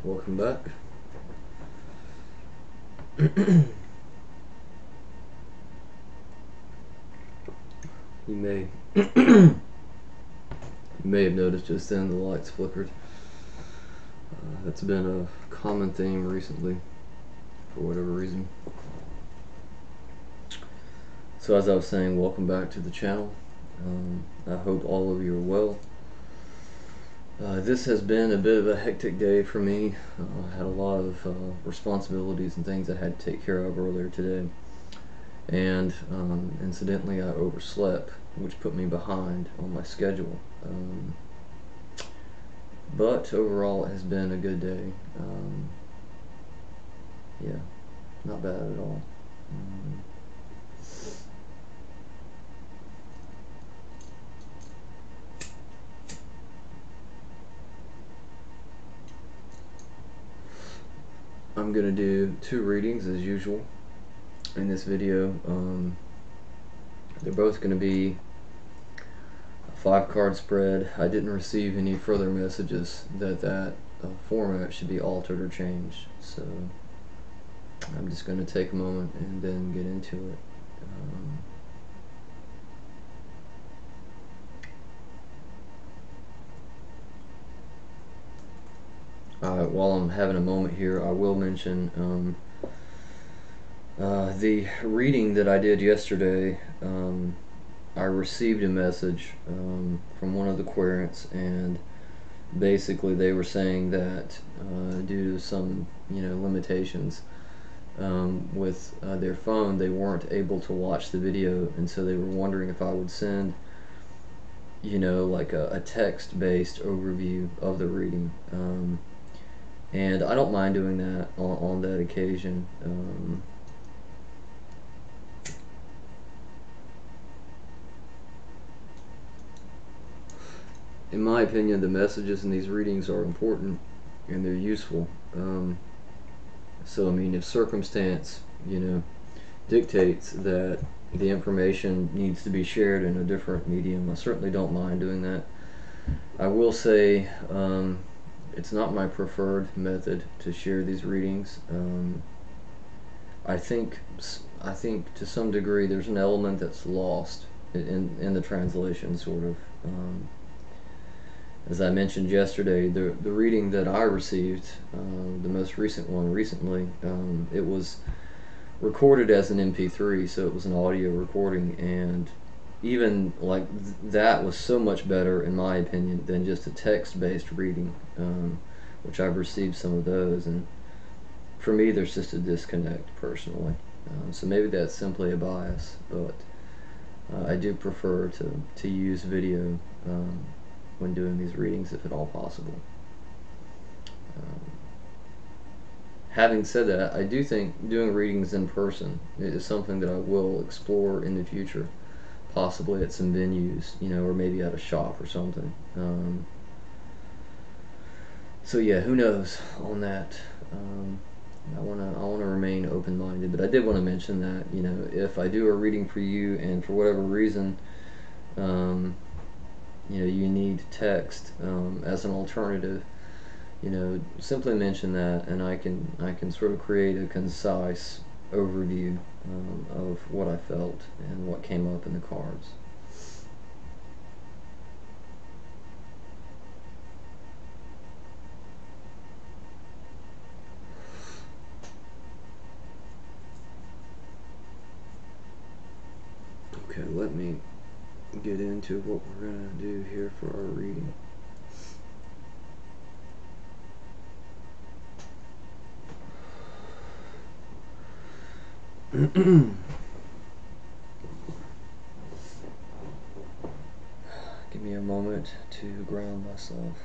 Welcome back. You may you may have noticed just then the lights flickered. That's been a common theme recently, for whatever reason. So as I was saying, welcome back to the channel. I hope all of you are well. This has been a bit of a hectic day for me. I had a lot of responsibilities and things I had to take care of earlier today. And incidentally, I overslept, which put me behind on my schedule. But overall, it has been a good day. Yeah, not bad at all. I'm going to do 2 readings as usual in this video. They're both going to be a 5-card spread. I didn't receive any further messages that format should be altered or changed, so I'm just going to take a moment and then get into it. While I'm having a moment here, I will mention the reading that I did yesterday. I received a message from one of the querents, and basically they were saying that due to some limitations with their phone, they weren't able to watch the video, and so they were wondering if I would send like a text-based overview of the reading. And I don't mind doing that on that occasion. In my opinion, the messages in these readings are important and they're useful. So I mean, if circumstance dictates that the information needs to be shared in a different medium, I certainly don't mind doing that. I will say it's not my preferred method to share these readings. I think to some degree there's an element that's lost in the translation, sort of. As I mentioned yesterday, the reading that I received, the most recent one recently, it was recorded as an MP3, so it was an audio recording, and even like that was so much better in my opinion than just a text-based reading, which I've received some of those, and for me there's just a disconnect personally. So maybe that's simply a bias, but I do prefer to use video when doing these readings, if at all possible. Having said that, I do think doing readings in person is something that I will explore in the future, possibly at some venues, or maybe at a shop or something. So yeah, who knows on that. I wanna remain open-minded, but I did want to mention that if I do a reading for you and for whatever reason you need text as an alternative, simply mention that, and I can sort of create a concise overview of what I felt and what came up in the cards. Okay, let me get into what we're going to do here for our reading. Give me a moment to ground myself.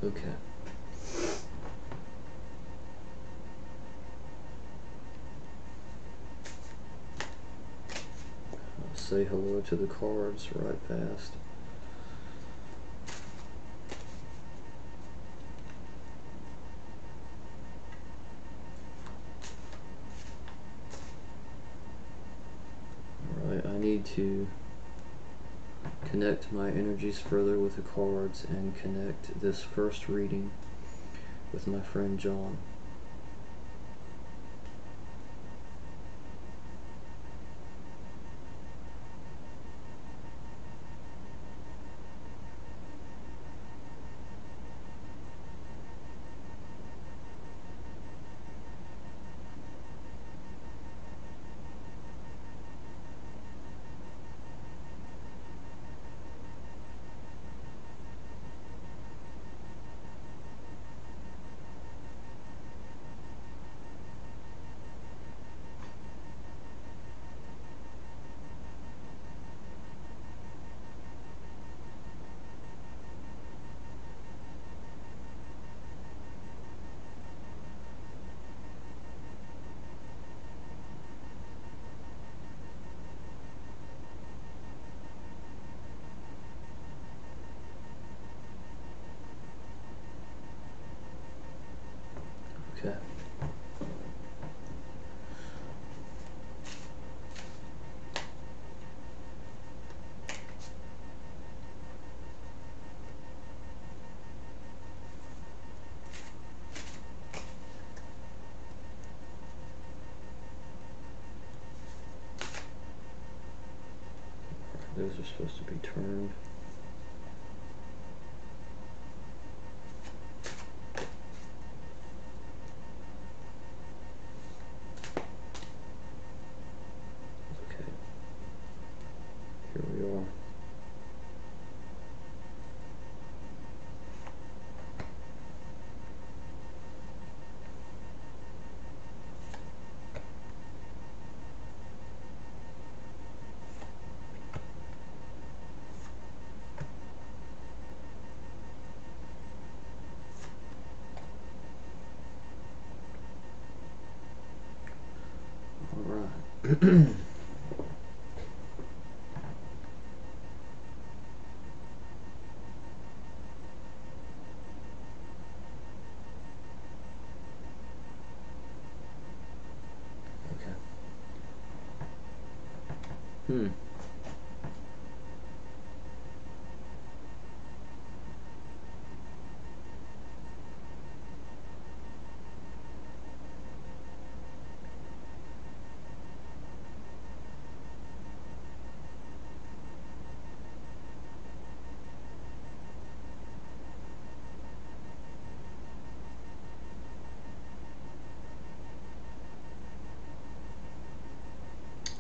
Okay. I'll say hello to the cards right fast. Alright, I need to connect my energies further with the cards and connect this first reading with my friend John. Okay. Those are supposed to be turned. Okay. Here we are. Alright. Okay.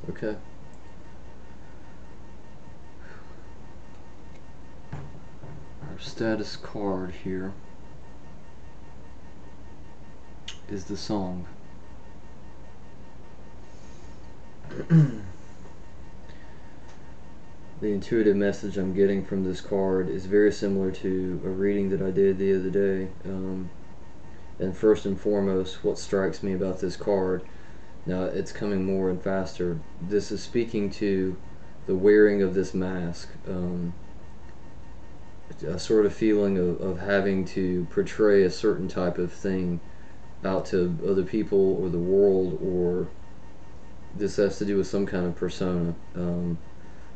Okay. Our status card here is the song. The intuitive message I'm getting from this card is very similar to a reading that I did the other day. And first and foremost, what strikes me about this card, now it's coming more and faster, this is speaking to the wearing of this mask. A sort of feeling of having to portray a certain type of thing out to other people or the world, or this has to do with some kind of persona.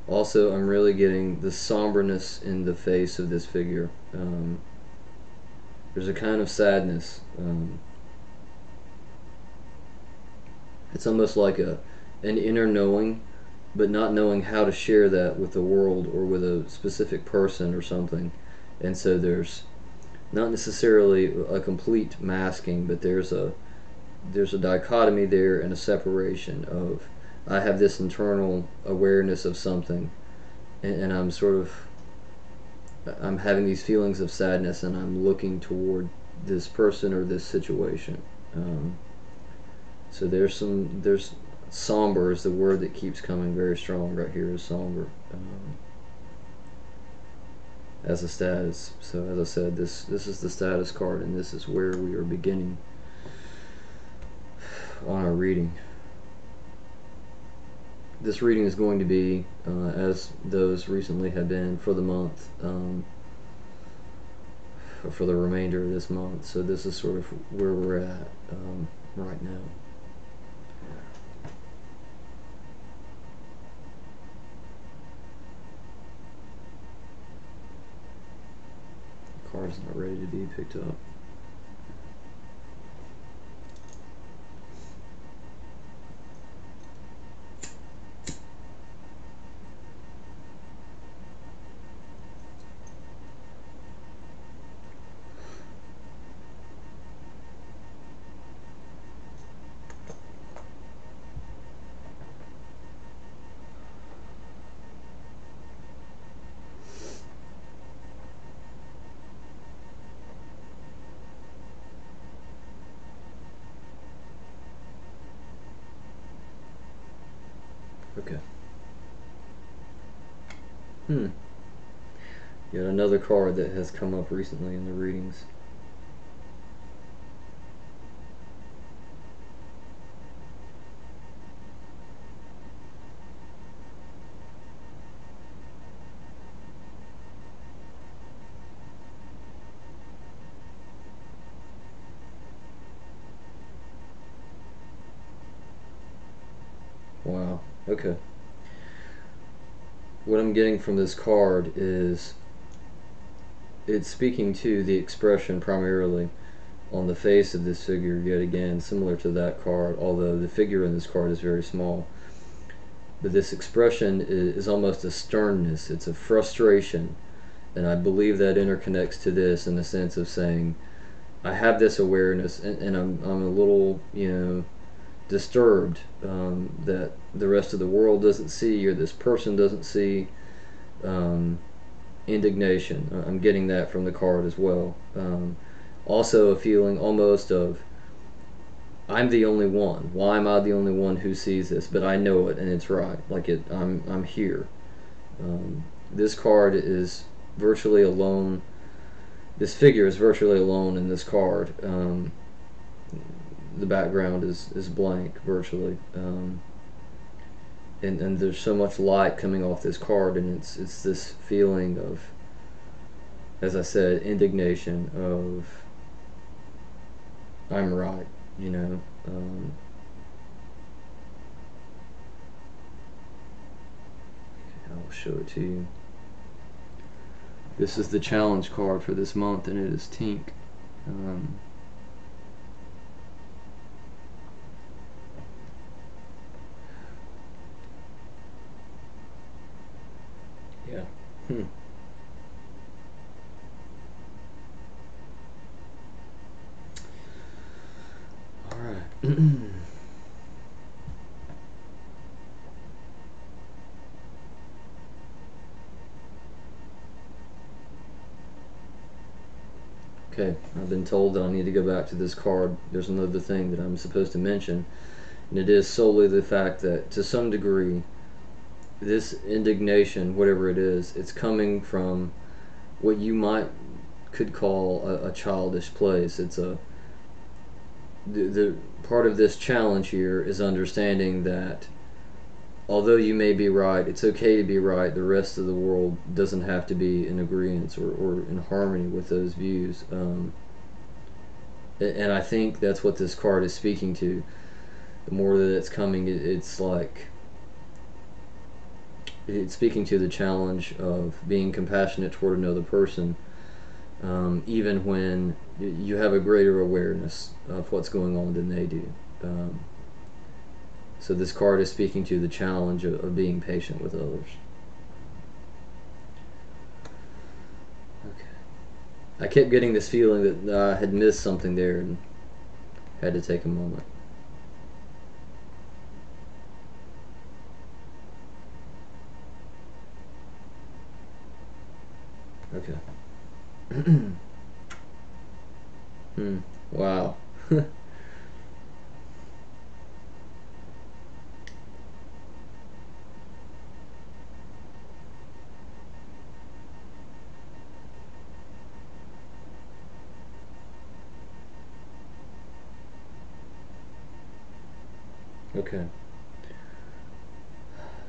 Also, I'm really getting the somberness in the face of this figure. There's a kind of sadness. It's almost like an inner knowing, but not knowing how to share that with the world or with a specific person or something. And so there's not necessarily a complete masking, but there's a dichotomy there and a separation of, I have this internal awareness of something, and I'm having these feelings of sadness, and I'm looking toward this person or this situation. So there's somber is the word that keeps coming very strong right here, is somber. as a status. So as I said, this is the status card, and this is where we are beginning on our reading. This reading is going to be, as those recently have been, for the month, for the remainder of this month. So this is sort of where we're at right now. The card's not ready to be picked up. Okay. Yet another card that has come up recently in the readings. Wow. Okay. What I'm getting from this card is it's speaking to the expression primarily on the face of this figure, yet again, similar to that card, although the figure in this card is very small. But this expression is almost a sternness, it's a frustration, and I believe that interconnects to this in the sense of saying, I have this awareness, and I'm a little, disturbed that the rest of the world doesn't see, or this person doesn't see. Indignation. I'm getting that from the card as well. Also, a feeling almost of I'm the only one. Why am I the only one who sees this? But I know it, and it's right. Like it, I'm here. This card is virtually alone. This figure is virtually alone in this card. The background is blank virtually. And there's so much light coming off this card, and it's this feeling of, as I said, indignation of I'm right, I'll show it to you. This is the challenge card for this month, and it is Tink. Yeah. All right. Okay, I've been told that I need to go back to this card. There's another thing that I'm supposed to mention, and it is solely the fact that, to some degree, this indignation, whatever it is, it's coming from what you could call a childish place. It's the part of this challenge here is understanding that although you may be right, it's okay to be right. The rest of the world doesn't have to be in agreement or in harmony with those views. And I think that's what this card is speaking to. The more that it's coming, it's like it's speaking to the challenge of being compassionate toward another person, even when you have a greater awareness of what's going on than they do. So this card is speaking to the challenge of being patient with others. Okay. I kept getting this feeling that I had missed something there and had to take a moment. Okay. Wow. Okay.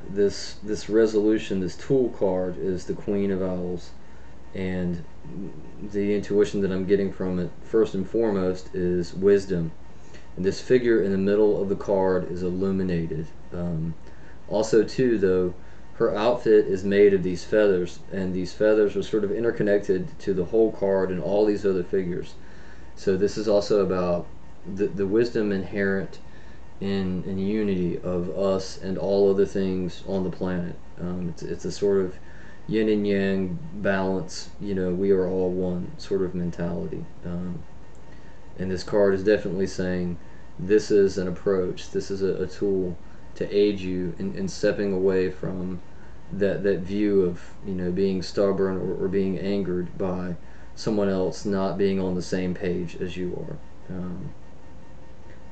This resolution, this tool card, is the Queen of Owls, and the intuition that I'm getting from it, first and foremost, is wisdom. And this figure in the middle of the card is illuminated. Also, too, though, her outfit is made of these feathers, and these feathers are sort of interconnected to the whole card and all these other figures. So this is also about the wisdom inherent in unity of us and all other things on the planet. It's a sort of yin and yang balance, we are all one sort of mentality. And this card is definitely saying this is an approach, this is a tool to aid you in stepping away from that view of being stubborn or being angered by someone else not being on the same page as you are.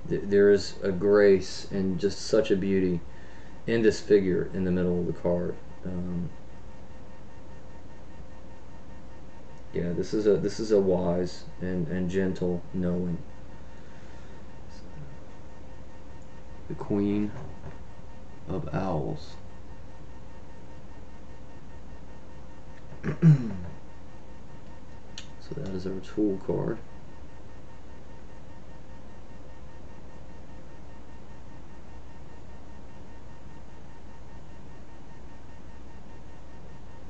There is a grace and just such a beauty in this figure in the middle of the card. Yeah, this is a wise and gentle knowing. The Queen of Owls. So that is our tool card.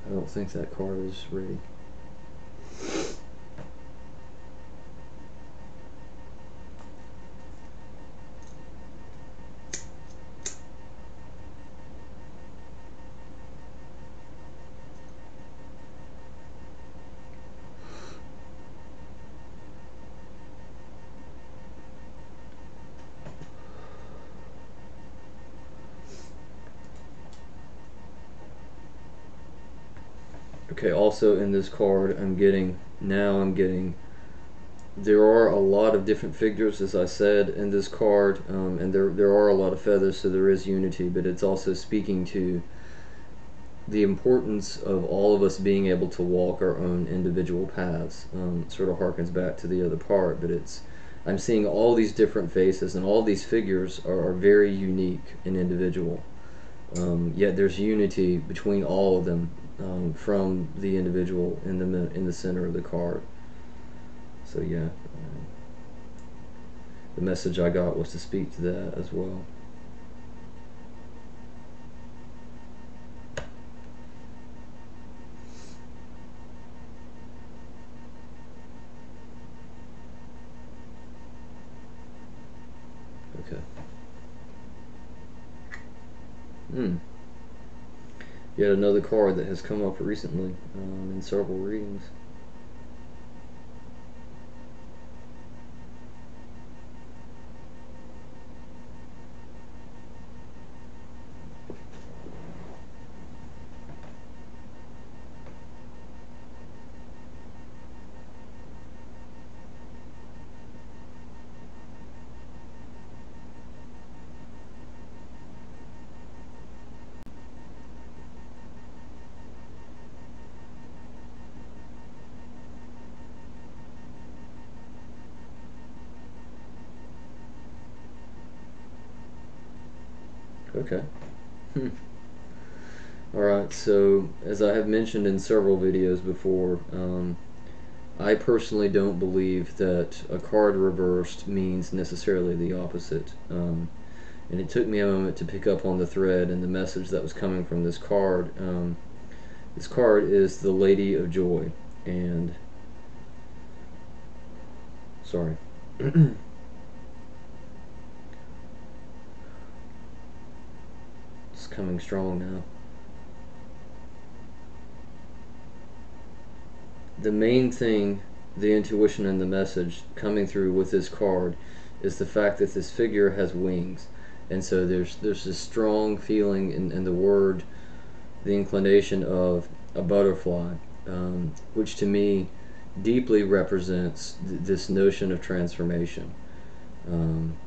I don't think that card is ready. Okay, also in this card I'm getting there are a lot of different figures, as I said, in this card, and there are a lot of feathers, so there is unity, but it's also speaking to the importance of all of us being able to walk our own individual paths. Sort of harkens back to the other part, but I'm seeing all these different faces, and all these figures are very unique and individual. Yet there's unity between all of them, from the individual in the center of the card. So yeah, the message I got was to speak to that as well. Okay. Yet another card that has come up recently in several readings. Okay. Alright, so as I have mentioned in several videos before, I personally don't believe that a card reversed means necessarily the opposite. And it took me a moment to pick up on the thread and the message that was coming from this card. This card is the Lady of Joy, and sorry. It's coming strong now. The main thing, the intuition and the message coming through with this card, is the fact that this figure has wings. And so there's this strong feeling in the word, the inclination of a butterfly, which to me deeply represents this notion of transformation. And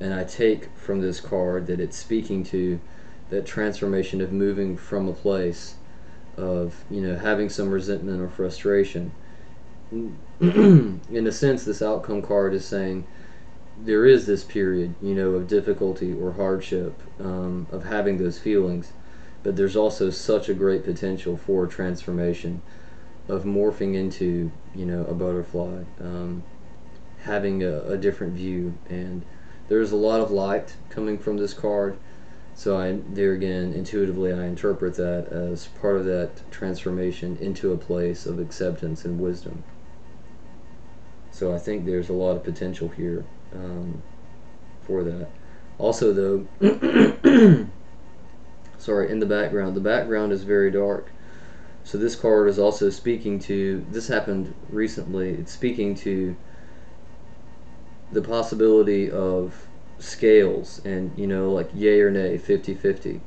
I take from this card that it's speaking to that transformation of moving from a place of having some resentment or frustration. In a sense, this outcome card is saying there is this period, you know, of difficulty or hardship, of having those feelings, but there's also such a great potential for transformation, of morphing into, you know, a butterfly, having a different view. And there's a lot of light coming from this card. So there again, intuitively, I interpret that as part of that transformation into a place of acceptance and wisdom. So I think there's a lot of potential here, for that. Also, though, sorry, in the background is very dark. So this card is also speaking to, this happened recently, it's speaking to the possibility of scales and, you know, like yay or nay, 50-50.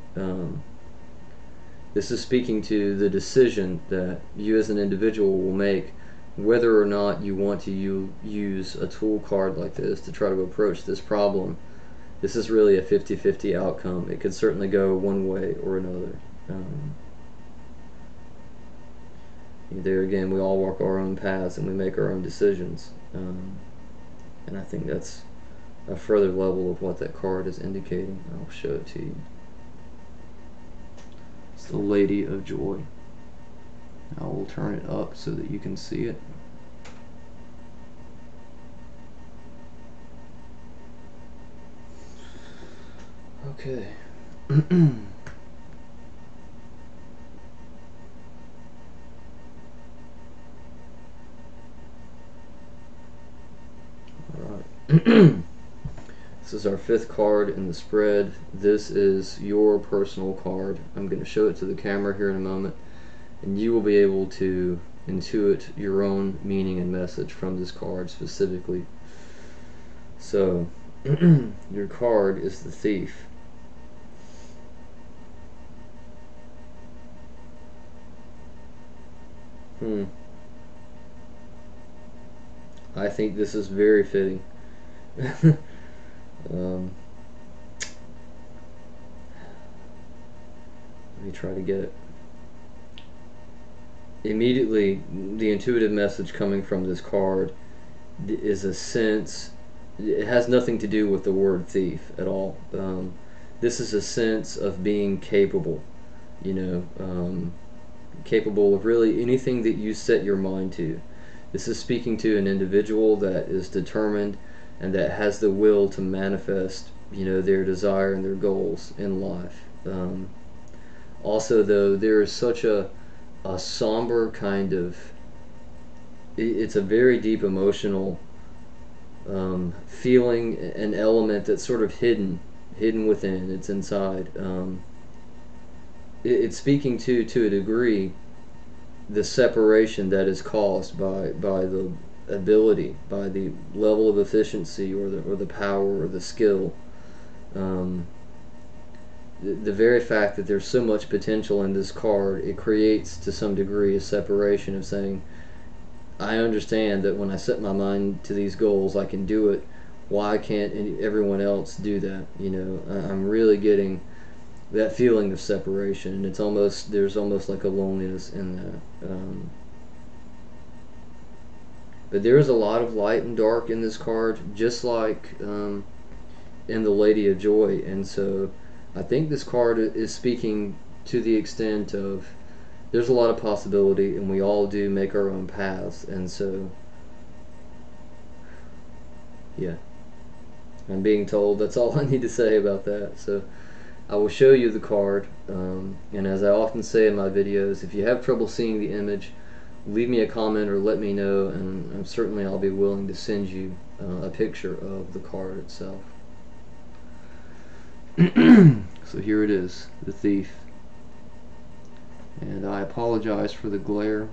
This is speaking to the decision that you as an individual will make whether or not you want to use a tool card like this to try to approach this problem. This is really a 50-50 outcome. It could certainly go one way or another. There again, we all walk our own paths and we make our own decisions. And I think that's a further level of what that card is indicating. I'll show it to you. It's the Lady of Joy. I will turn it up so that you can see it. Okay. This is our 5th card in the spread. This is your personal card. I'm going to show it to the camera here in a moment, and you will be able to intuit your own meaning and message from this card specifically. So, your card is the Thief. I think this is very fitting. Let me try to get it. Immediately, the intuitive message coming from this card is a sense, it has nothing to do with the word thief at all. This is a sense of being capable, you know, capable of really anything that you set your mind to. This is speaking to an individual that is determined and that has the will to manifest, you know, their desire and their goals in life. Also, though, there is such a somber kind of, it's a very deep emotional feeling, an element that's sort of hidden within, it's inside. It's speaking to a degree, the separation that is caused by the ability, by the level of efficiency or the power or the skill. The very fact that there's so much potential in this card, it creates to some degree a separation of saying, I understand that when I set my mind to these goals, I can do it. Why can't everyone else do that? You know, I'm really getting that feeling of separation, and it's almost, there's almost like a loneliness in that. But there is a lot of light and dark in this card, just like in the Lady of Joy. And so I think this card is speaking to the extent of, there's a lot of possibility, and we all do make our own paths. And so, yeah, I'm being told that's all I need to say about that. So I will show you the card, and as I often say in my videos, if you have trouble seeing the image, leave me a comment or let me know, and certainly I'll be willing to send you a picture of the card itself. So here it is, the Thief. And I apologize for the glare.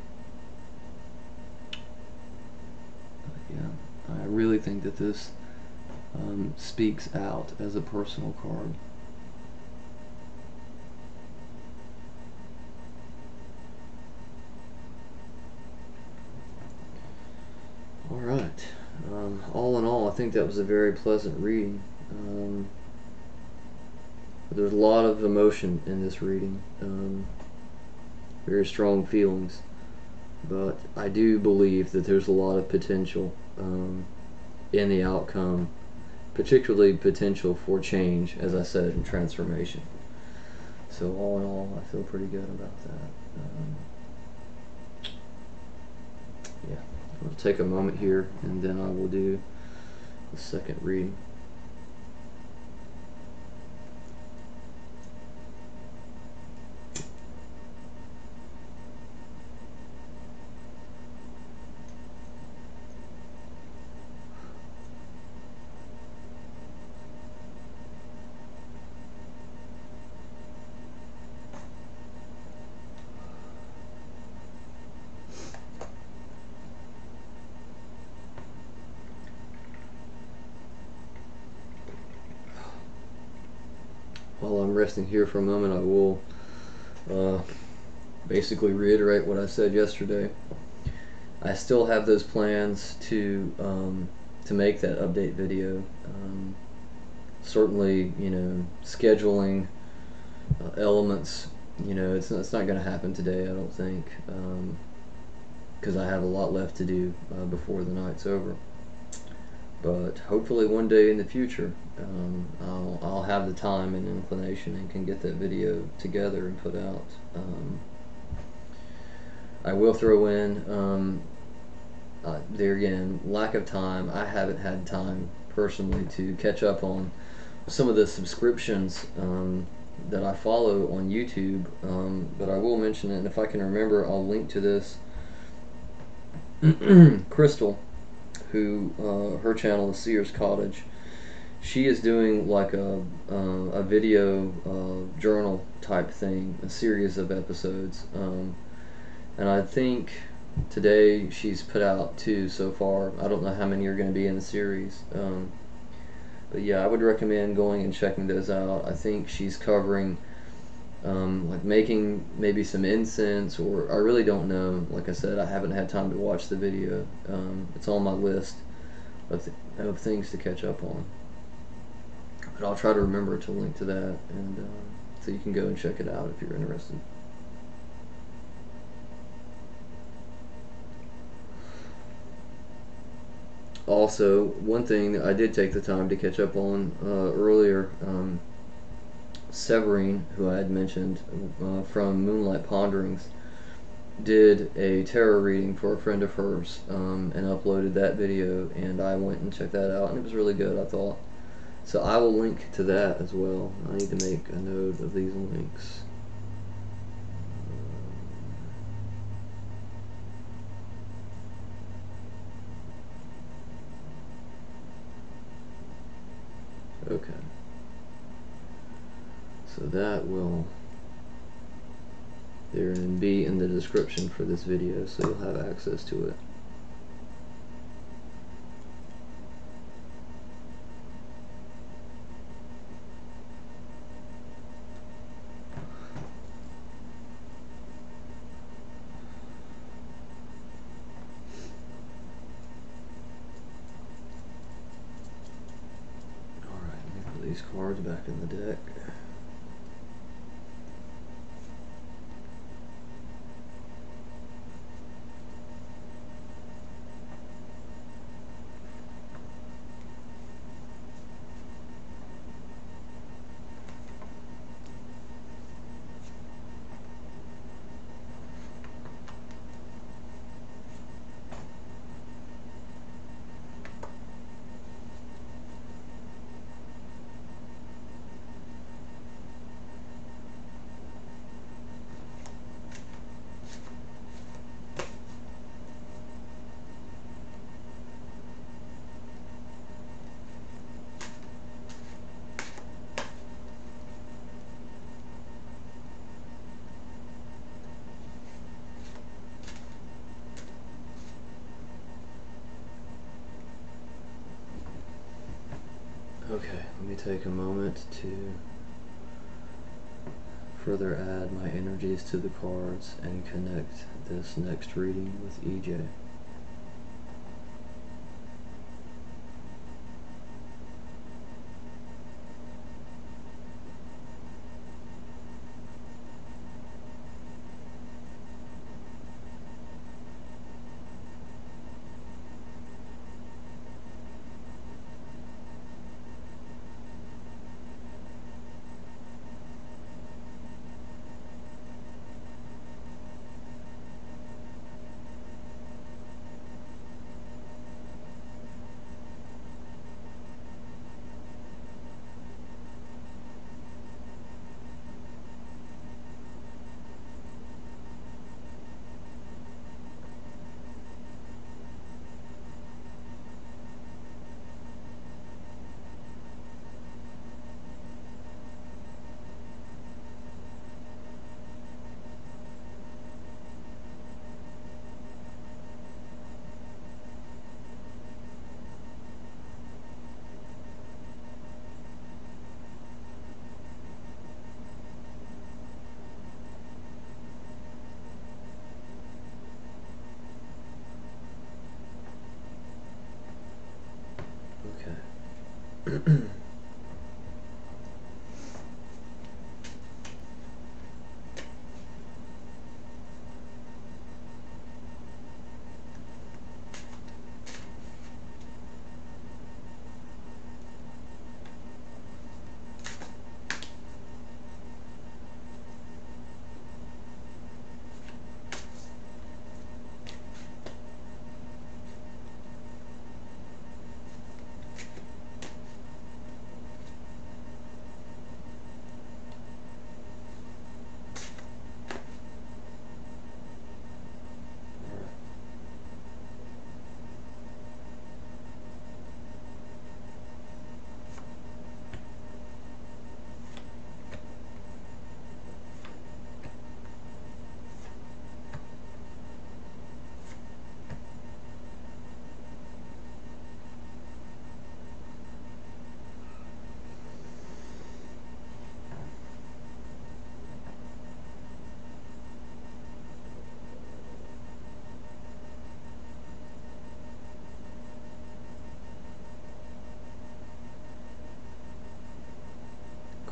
Yeah, I really think that this speaks out as a personal card. Alright, all in all, I think that was a very pleasant reading. There's a lot of emotion in this reading, very strong feelings, but I do believe that there's a lot of potential in the outcome, particularly potential for change, as I said, and transformation. So all in all, I feel pretty good about that. Yeah, I'll take a moment here, and then I will do the second reading. While I'm resting here for a moment, I will basically reiterate what I said yesterday. I still have those plans to make that update video. Certainly, scheduling elements. It's not going to happen today, I don't think, because I have a lot left to do before the night's over. But hopefully one day in the future, I'll have the time and inclination and can get that video together and put out. I will throw in, there again, lack of time. I haven't had time personally to catch up on some of the subscriptions that I follow on YouTube, but I will mention it, and if I can remember, I'll link to this. Crystal, who her channel is Sears Cottage. She is doing like a video journal type thing, a series of episodes, and I think today she's put out 2 so far. I don't know how many are going to be in the series, but yeah, I would recommend going and checking those out. I think she's covering like making maybe some incense, or I really don't know. Like I said, I haven't had time to watch the video. It's on my list of things to catch up on, but I'll try to remember to link to that, and so you can go and check it out if you're interested. Also, one thing that I did take the time to catch up on earlier, Severine, who I had mentioned from Moonlight Ponderings, did a tarot reading for a friend of hers and uploaded that video, and I went and checked that out, and it was really good, I thought. So I will link to that as well. I need to make a note of these links. Okay. So that will there and be in the description for this video, so you'll have access to it. Alright, let me put these cards back in the deck. Okay, let me take a moment to further add my energies to the cards and connect this next reading with EJ.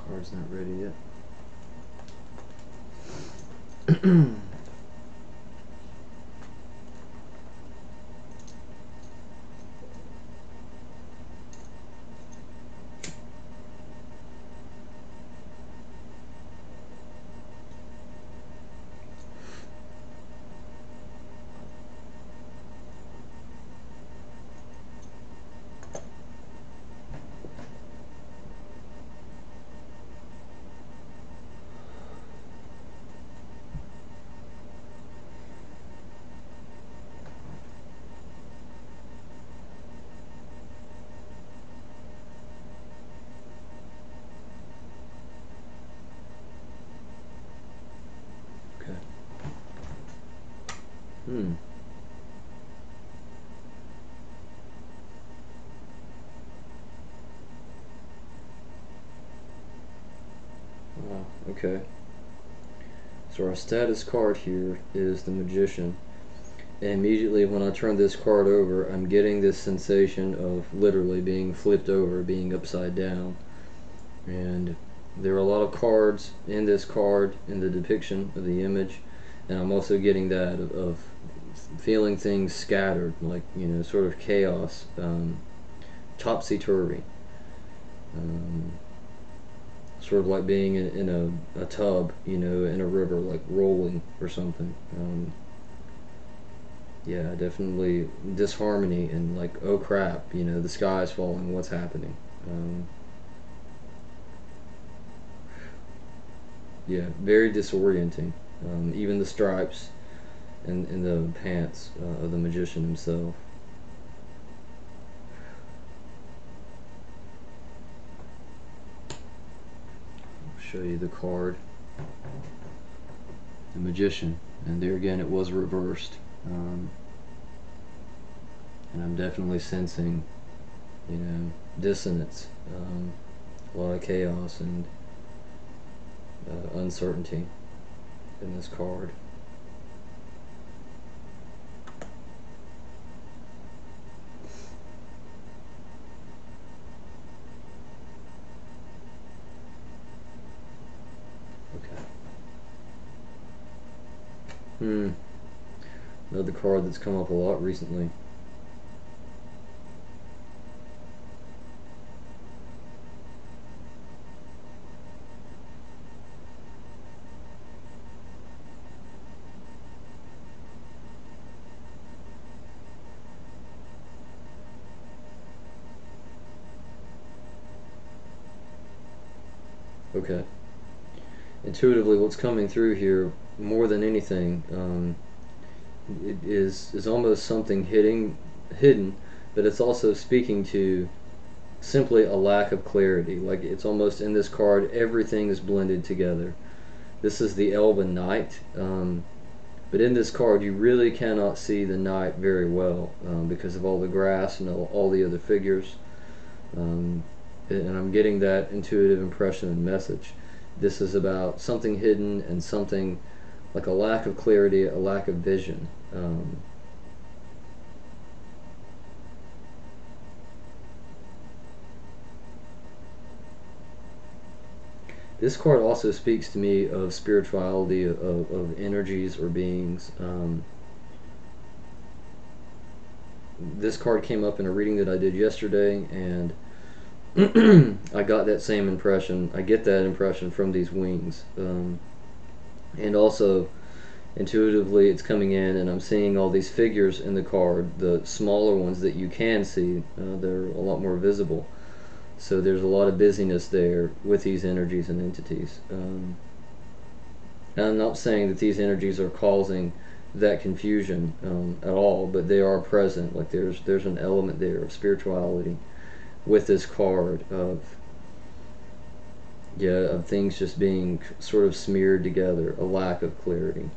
Card's not ready yet. Hmm. Wow, okay. So our status card here is the Magician. And immediately when I turn this card over, I'm getting this sensation of literally being flipped over, being upside down. And there are a lot of cards in this card, in the depiction of the image. And I'm also getting that of feeling things scattered, like, sort of chaos, topsy-turvy. Um, Sort of like being in a tub, in a river, like rolling or something. Yeah, definitely disharmony and like, oh crap, the sky is falling, what's happening? Yeah, very disorienting. Even the stripes and the pants of the magician himself. I'll show you the card. The Magician, and there again it was reversed. And I'm definitely sensing, dissonance, a lot of chaos and uncertainty in this card. Okay. Another card that's come up a lot recently. Okay. Intuitively, what's coming through here more than anything, it is almost something hidden, but it's also speaking to simply a lack of clarity. Like, it's almost in this card, everything is blended together. This is the Elven Knight, but in this card, you really cannot see the knight very well because of all the grass and all the other figures. Um, and I'm getting that intuitive impression and message. This is about something hidden and something like a lack of clarity, a lack of vision. This card also speaks to me of spirituality, of energies or beings. This card came up in a reading that I did yesterday, and I got that same impression. I get that impression from these wings. And also, intuitively, it's coming in, and I'm seeing all these figures in the card, the smaller ones that you can see. They're a lot more visible. So there's a lot of busyness there with these energies and entities. And I'm not saying that these energies are causing that confusion at all, but they are present. Like there's an element there of spirituality with this card of things just being sort of smeared together, a lack of clarity.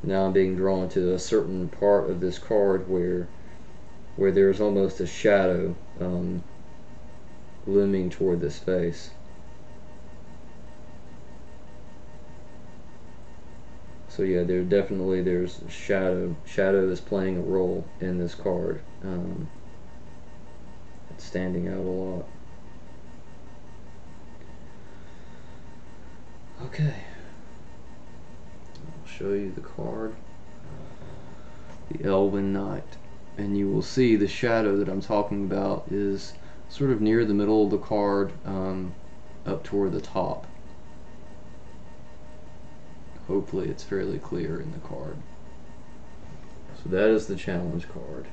Now I'm being drawn to a certain part of this card where there's almost a shadow looming toward this face. So yeah, there's shadow. Shadow is playing a role in this card. It's standing out a lot. Okay, I'll show you the card. The Elven Knight. And you will see the shadow that I'm talking about is sort of near the middle of the card, up toward the top. Hopefully it's fairly clear in the card. So that is the challenge card.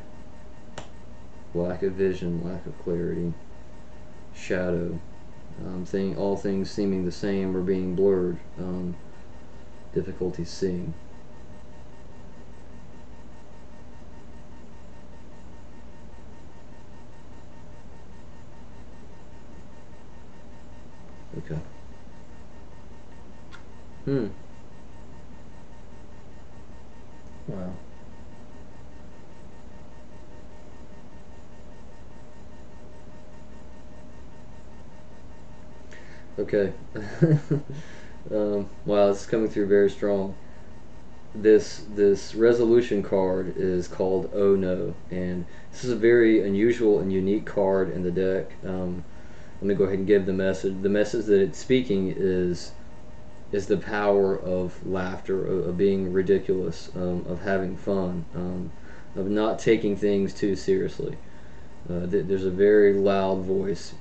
Lack of vision, lack of clarity, shadow, all things seeming the same or being blurred, difficulty seeing. Okay. Wow. Okay. Wow, this is coming through very strong. This resolution card is called Oh No, and this is a very unusual and unique card in the deck. Let me go ahead and give the message. The message that it's speaking is the power of laughter, of being ridiculous, of having fun, of not taking things too seriously. There's a very loud voice,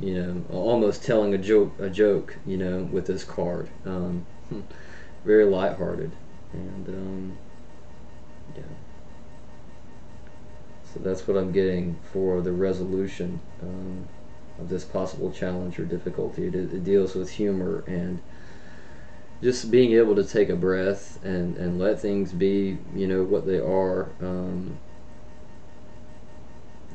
almost telling a joke, with this card. Very lighthearted, and yeah. So that's what I'm getting for the resolution of this possible challenge or difficulty. It deals with humor and just being able to take a breath and let things be, what they are.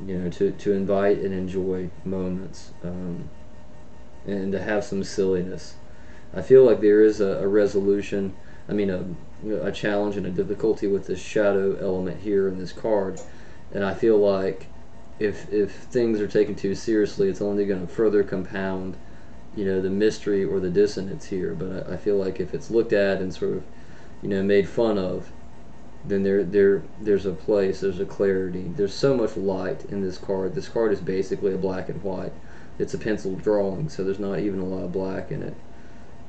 To invite and enjoy moments, and to have some silliness. I feel like there is a resolution, a challenge and a difficulty with this shadow element here in this card, and I feel like if things are taken too seriously, it's only going to further compound, the mystery or the dissonance here. But I feel like if it's looked at and sort of, made fun of, then there's a place, there's a clarity. There's so much light in this card. This card is basically a black and white. It's a pencil drawing, so there's not even a lot of black in it.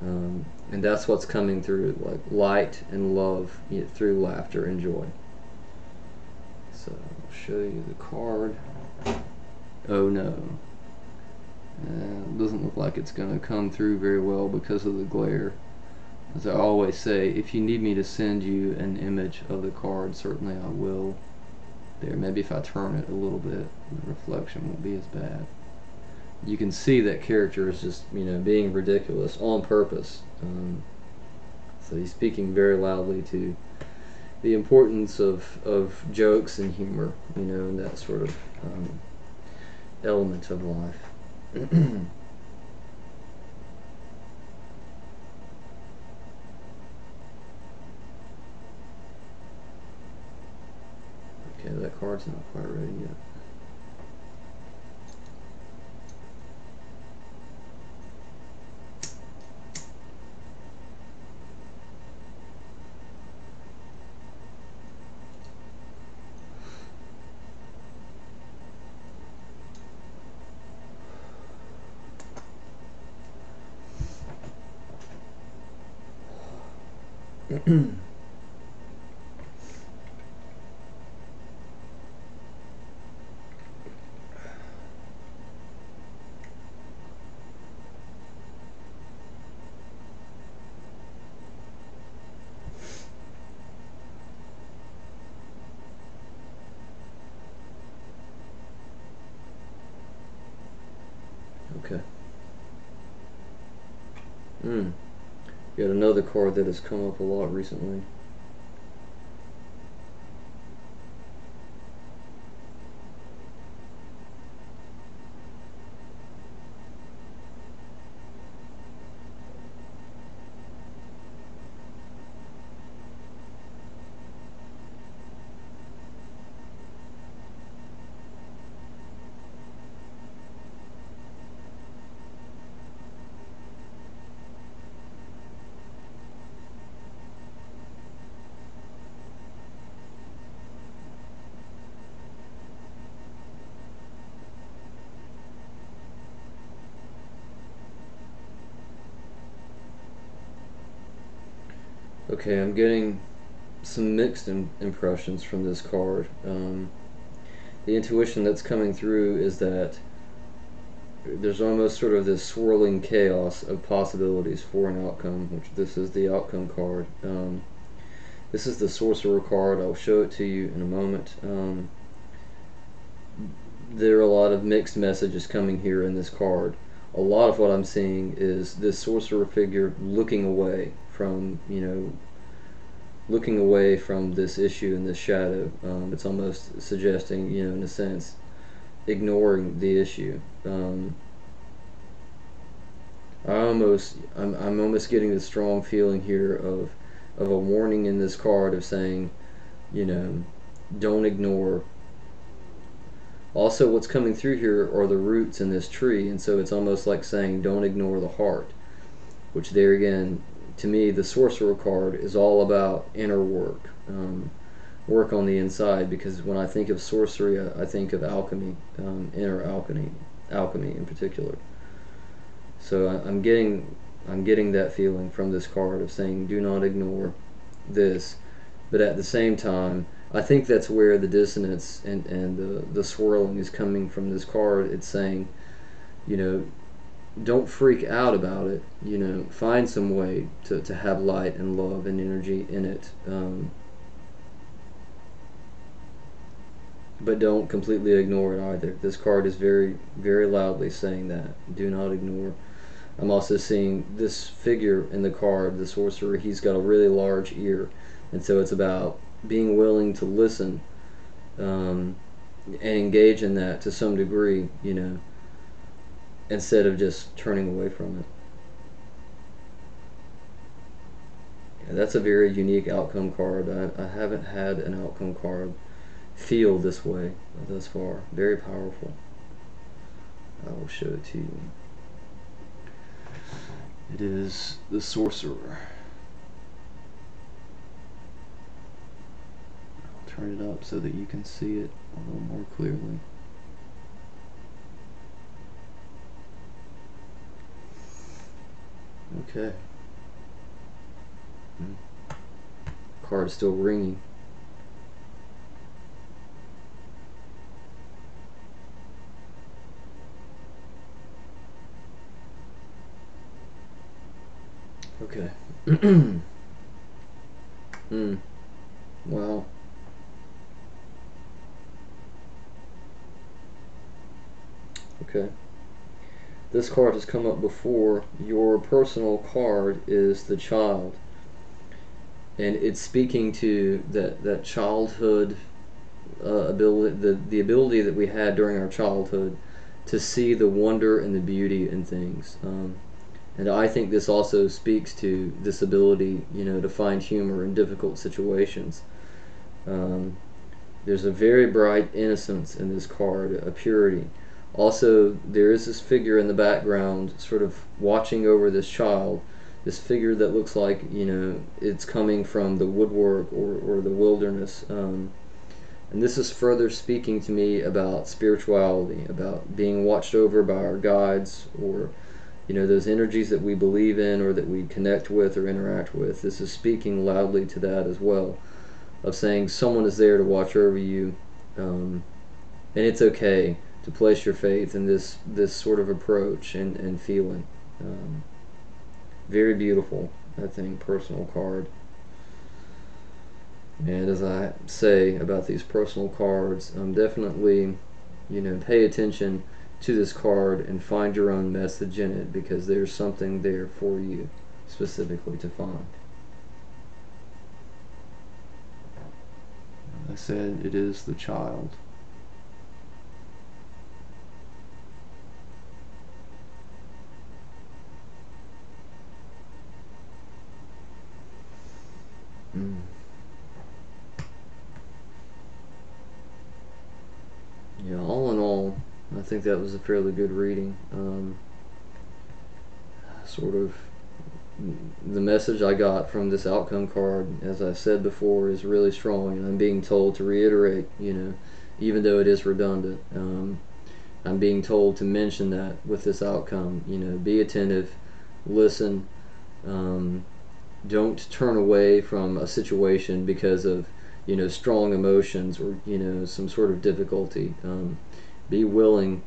And that's what's coming through, like light and love, through laughter and joy. So I'll show you the card. Oh no. It doesn't look like it's going to come through very well because of the glare. As I always say, if you need me to send you an image of the card, certainly I will. There, maybe if I turn it a little bit, the reflection won't be as bad. You can see that character is just, being ridiculous on purpose. So he's speaking very loudly to the importance of jokes and humor, and that sort of element of life. Okay, that card's not quite ready yet. Okay. Yet another card that has come up a lot recently. Okay, I'm getting some mixed impressions from this card. The intuition that's coming through is that there's almost sort of this swirling chaos of possibilities for an outcome, which this is the outcome card. This is the Sorcerer card. I'll show it to you in a moment. There are a lot of mixed messages coming here in this card. A lot of what I'm seeing is this Sorcerer figure looking away from, looking away from this issue and this shadow. It's almost suggesting, in a sense, ignoring the issue. I'm almost getting the strong feeling here of a warning in this card of saying, don't ignore. Also, what's coming through here are the roots in this tree, and so it's almost like saying, don't ignore the heart, which there again, to me, the Sorcerer card is all about inner work, work on the inside, because when I think of sorcery, I think of alchemy, inner alchemy in particular. So I'm getting that feeling from this card of saying, do not ignore this, but at the same time, I think that's where the dissonance and the swirling is coming from this card. It's saying, don't freak out about it. Find some way to have light and love and energy in it. But don't completely ignore it either. This card is very, very loudly saying that. Do not ignore. I'm also seeing this figure in the card, the Sorcerer. He's got a really large ear, and so it's about being willing to listen and engage in that to some degree, instead of just turning away from it. Yeah, that's a very unique outcome card. I haven't had an outcome card feel this way thus far. Very powerful. I will show it to you. It is the Sorcerer. I'll turn it up so that you can see it a little more clearly. Okay. Card is still ringing. Okay. Wow. Okay. This card has come up before. Your personal card is the Child, and it's speaking to that childhood ability, the ability that we had during our childhood to see the wonder and the beauty in things. And I think this also speaks to this ability, to find humor in difficult situations. There's a very bright innocence in this card, a purity. Also, there is this figure in the background sort of watching over this child, this figure that looks like, it's coming from the woodwork or the wilderness. And this is further speaking to me about spirituality, about being watched over by our guides, or you know, those energies that we believe in or that we connect with or interact with. This is speaking loudly to that as well, of saying someone is there to watch over you, and it's okay to place your faith in this sort of approach and feeling. Um, Very beautiful, I think, personal card. And as I say about these personal cards, definitely, you know, pay attention to this card and find your own message in it, because there's something there for you specifically to find. I said it is the child. Mm. Yeah, all in all, I think that was a fairly good reading. Sort of the message I got from this outcome card, as I said before, is really strong, and I'm being told to reiterate, you know, even though it is redundant. I'm being told to mention that with this outcome, you know, be attentive, listen, um, don't turn away from a situation because of, you know, strong emotions or, you know, some sort of difficulty. Be willing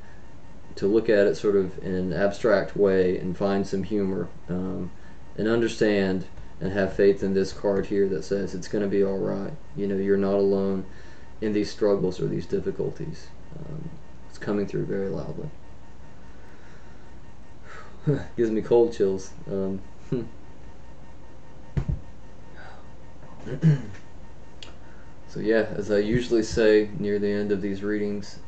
to look at it sort of in an abstract way and find some humor, and understand and have faith in this card here that says it's going to be all right. You know, you're not alone in these struggles or these difficulties. It's coming through very loudly. Gives me cold chills. So yeah, as I usually say near the end of these readings,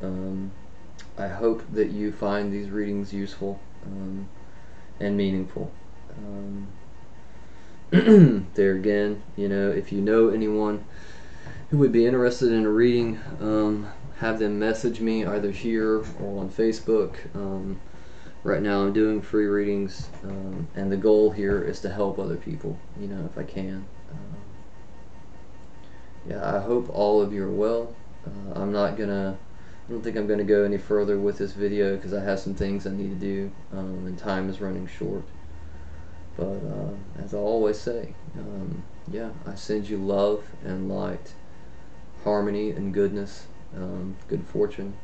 I hope that you find these readings useful, and meaningful. There again, you know, if you know anyone who would be interested in a reading, have them message me either here or on Facebook. Right now I'm doing free readings, and the goal here is to help other people, you know, if I can. Yeah, I hope all of you are well. I don't think I'm gonna go any further with this video because I have some things I need to do, and time is running short. But as I always say, yeah, I send you love and light, harmony and goodness, good fortune,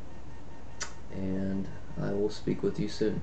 and I will speak with you soon.